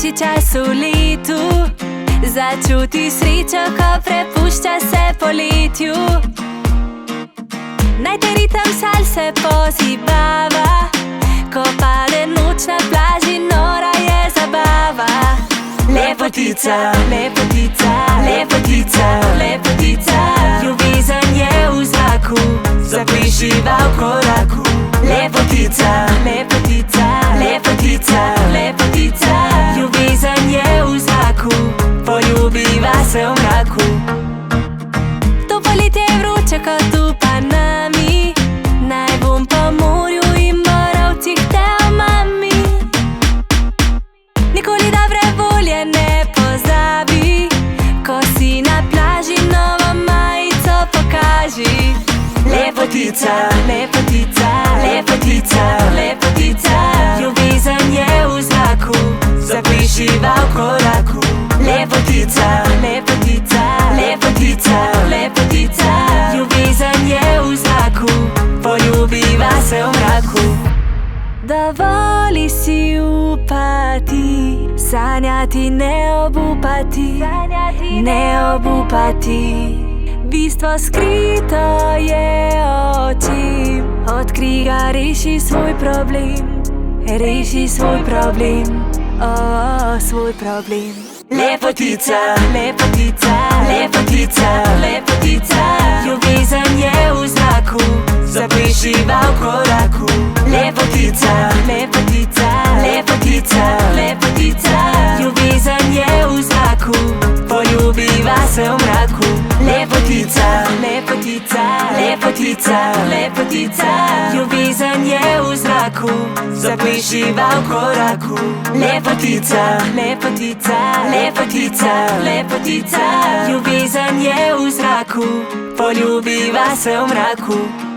Najkrajši čas v letu, začuti srečo, ko prepušča se poletju. Naj te ritem salse pozibava, ko pade noč na plaži, nora je zabava. Lepotica, lepotica, lepotica, lepotica, ljubezen je v zraku, zapišiva v koraku. Lepotica, lepotica, lepotica, lepotica, ljubezen je v zraku, poljubiva se v mraku. To poletje je vroče kot v Panami, naj bom po morju in borovcih te omami. Nikoli dobre volje ne pozabi, ko si na plaži, novo majico pokaži. Lepotica, lepotica, lepotica, lepotica, ljubezen je v zraku, zapišiva v koraku. Lepotica, lepotica, lepotica, lepotica, ljubezen je v zraku, poljubiva se v mraku. Dovoli si upati, sanjati, ne obupati, ne obupati. Bistvo skrito je oči, odkrij ga, reši svoj problem, reši svoj problem, svoj problem. Lepotica, lepotica, lepotica, lepotica, ljubezen je v zraku, zapišiva v koraku. Lepotica, lepotica, lepotica, lepotica, ljubezen je v zraku, poljubiva se v mraku. Lepotica, lepotica, lepotica, lepotica, ljubezen je v zraku, zapišiva v koraku. Lepotica, lepotica, lepotica, lepotica, ljubezen je v zraku, poljubiva se v mraku.